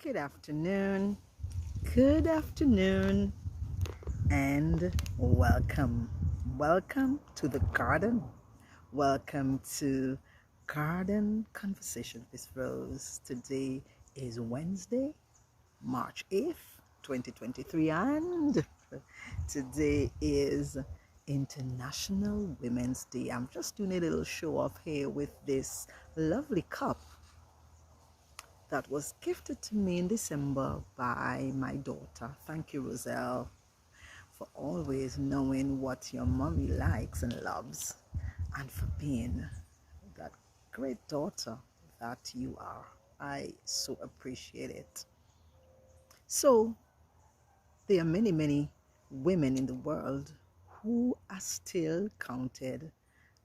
Good afternoon, and welcome. Welcome to the garden. Welcome to Garden Conversation with Rose. Today is Wednesday, March 8th, 2023, and today is International Women's Day. I'm just doing a little show off here with this lovely cup that was gifted to me in December by my daughter. Thank you, Roselle, for always knowing what your mommy likes and loves, and for being that great daughter that you are. I so appreciate it. So, there are many, many women in the world who are still counted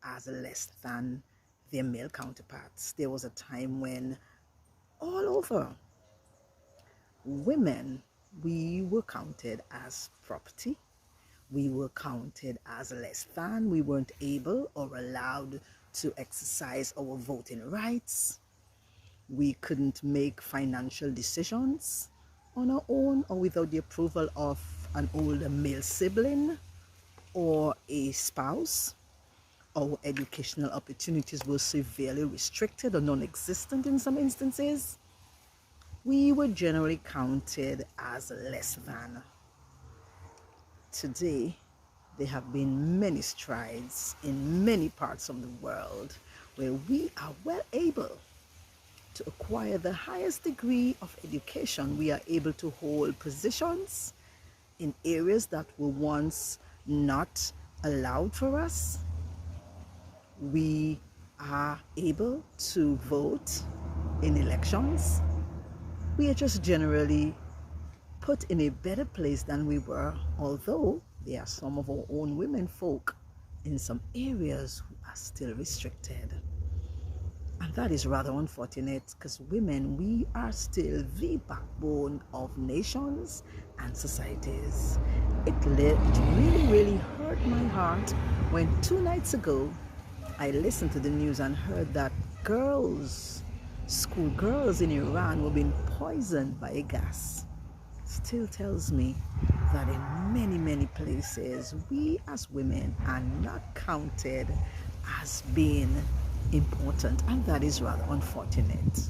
as less than their male counterparts. There was a time when all over women, we were counted as property. We were counted as less than. We weren't able or allowed to exercise our voting rights. We couldn't make financial decisions on our own or without the approval of an older male sibling or a spouse. Our educational opportunities were severely restricted or non-existent in some instances. We were generally counted as less than. Today, there have been many strides in many parts of the world where we are well able to acquire the highest degree of education. We are able to hold positions in areas that were once not allowed for us. We are able to vote in elections. We are just generally put in a better place than we were, although there are some of our own women folk in some areas who are still restricted. And that is rather unfortunate, because women, we are still the backbone of nations and societies. It really hurt my heart when 2 nights ago I listened to the news and heard that school girls in Iran were being poisoned by a gas. Still tells me that in many places we as women are not counted as being important, and that is rather unfortunate.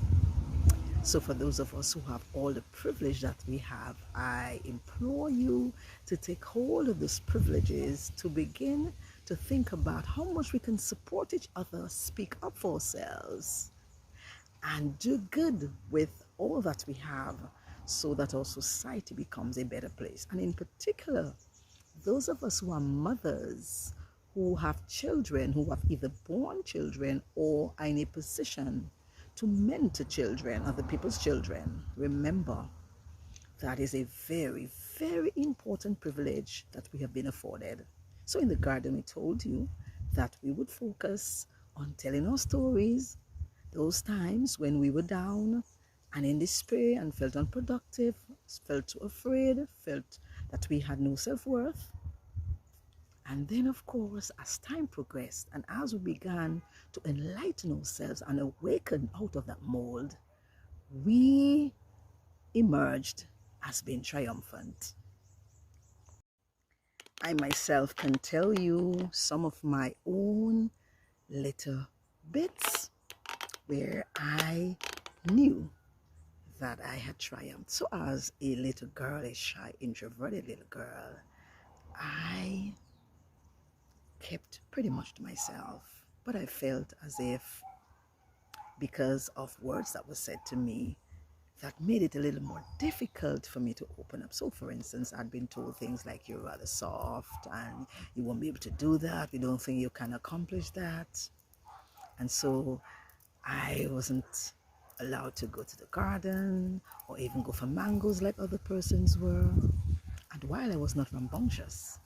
So for those of us who have all the privilege that we have, I implore you to take hold of those privileges, to begin to think about how much we can support each other, speak up for ourselves, and do good with all that we have, so that our society becomes a better place. And in particular, those of us who are mothers, who have children, who have either born children or are in a position to mentor children, other people's children, remember that is a very important privilege that we have been afforded. So in the garden, we told you that we would focus on telling our stories, those times when we were down and in despair and felt unproductive, felt too afraid, felt that we had no self-worth. And then, of course, as time progressed and as we began to enlighten ourselves and awaken out of that mold, we emerged as being triumphant. I myself can tell you some of my own little bits where I knew that I had triumphed. So as a little girl, a shy, introverted little girl, I kept pretty much to myself. But I felt as if, because of words that were said to me, that made it a little more difficult for me to open up. So for instance, I'd been told things like, you're rather soft and you won't be able to do that. We don't think you can accomplish that. And so I wasn't allowed to go to the garden or even go for mangoes like other persons were. And while I was not rambunctious,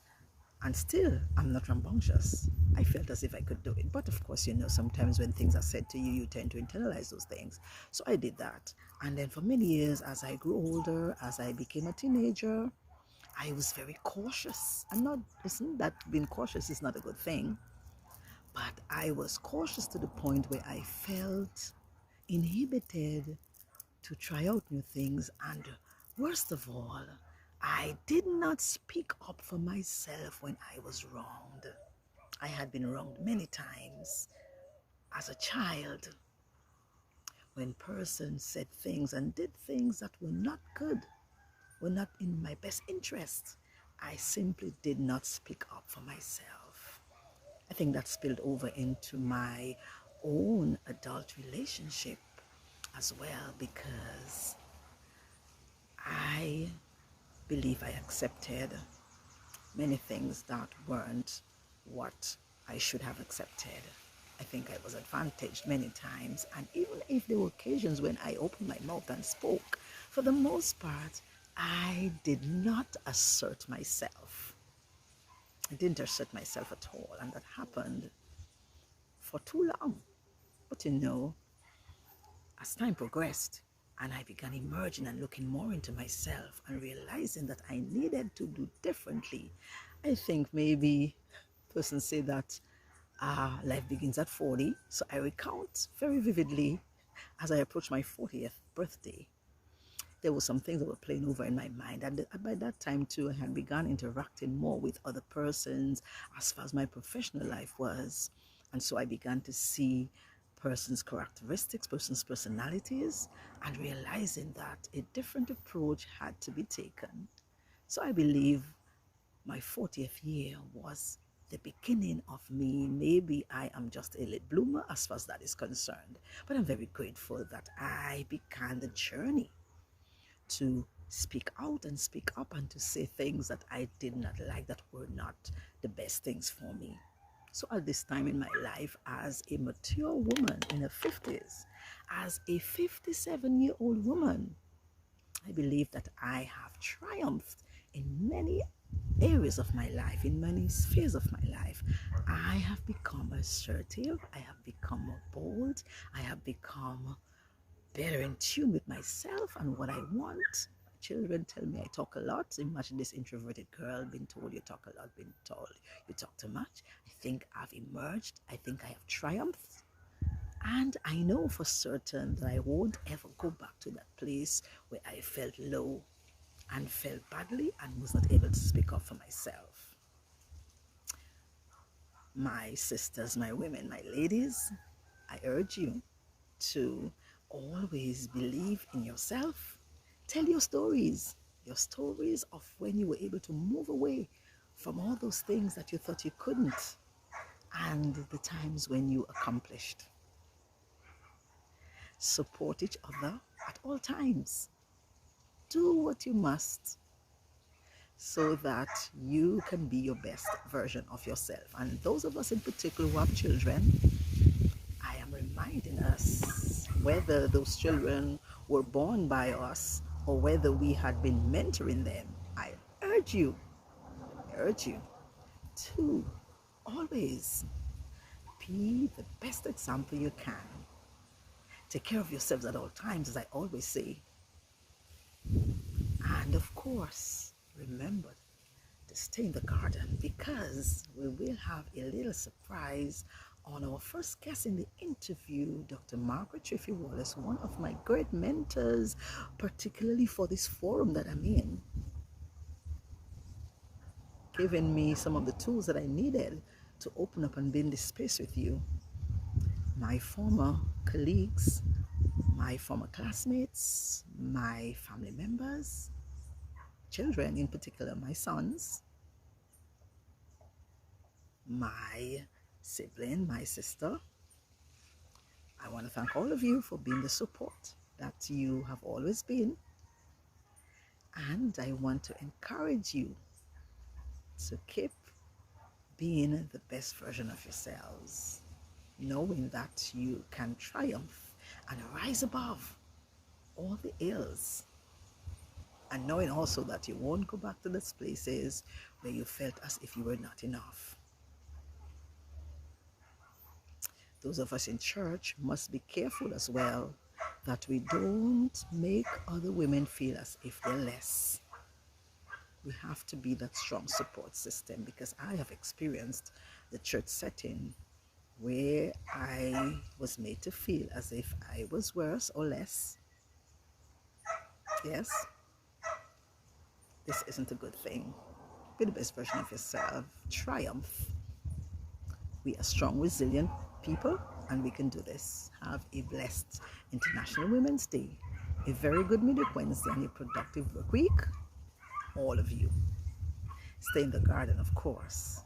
and still I'm not rambunctious, I felt as if I could do it. But of course, you know, sometimes when things are said to you, you tend to internalize those things. So I did that. And then for many years, as I grew older, as I became a teenager, I was very cautious. Isn't that being cautious is not a good thing? But I was cautious to the point where I felt inhibited to try out new things. And worst of all, I did not speak up for myself when I was wronged. I had been wronged many times as a child when persons said things and did things that were not good, were not in my best interest. I simply did not speak up for myself. I think that spilled over into my own adult relationship as well, because I believe I accepted many things that weren't what I should have accepted. I think I was advantaged many times, and even if there were occasions when I opened my mouth and spoke, for the most part, I did not assert myself. I didn't assert myself at all, and that happened for too long. But as time progressed and I began emerging and looking more into myself and realizing that I needed to do differently, I think maybe persons say that life begins at 40. So I recount very vividly as I approached my 40th birthday. There were some things that were playing over in my mind. And by that time, too, I had begun interacting more with other persons as far as my professional life was. And so I began to see persons' characteristics, persons' personalities, and realizing that a different approach had to be taken. So I believe my 40th year was the beginning of me. Maybe I am just a late bloomer as far as that is concerned, but I'm very grateful that I began the journey to speak out and speak up and to say things that I did not like, that were not the best things for me. So at this time in my life, as a mature woman in her 50s, as a 57-year-old woman, I believe that I have triumphed in many areas of my life, in many spheres of my life. I have become assertive, I have become more bold, I have become better in tune with myself and what I want. Children tell me I talk a lot. Imagine this introverted girl being told you talk a lot, being told you talk too much. I think I've emerged. I think I have triumphed. And I know for certain that I won't ever go back to that place where I felt low and felt badly and was not able to speak up for myself. My sisters, my women, my ladies, I urge you to always believe in yourself. Tell your stories of when you were able to move away from all those things that you thought you couldn't, and the times when you accomplished. Support each other at all times. Do what you must so that you can be your best version of yourself. And those of us in particular who have children, I am reminding us, whether those children were born by us or whether we had been mentoring them, I urge you to always be the best example you can. Take care of yourselves at all times, as I always say. And of course, remember to stay in the garden, because we will have a little surprise on our first guest in the interview, Dr. Margaret Triffy Wallace, one of my great mentors, particularly for this forum that I'm in, giving me some of the tools that I needed to open up and be in this space with you. My former colleagues, my former classmates, my family members, children in particular, my sons, my sibling, my sister. I want to thank all of you for being the support that you have always been. And I want to encourage you to keep being the best version of yourselves, knowing that you can triumph and rise above all the ills, and knowing also that you won't go back to those places where you felt as if you were not enough. Those of us in church must be careful as well that we don't make other women feel as if they're less. We have to be that strong support system, because I have experienced the church setting where I was made to feel as if I was worse or less. Yes, this isn't a good thing. Be the best version of yourself. Triumph. We are strong, resilient people, and we can do this. Have a blessed International Women's Day, a very good midweek Wednesday, and a productive work week. All of you. Stay in the garden, of course.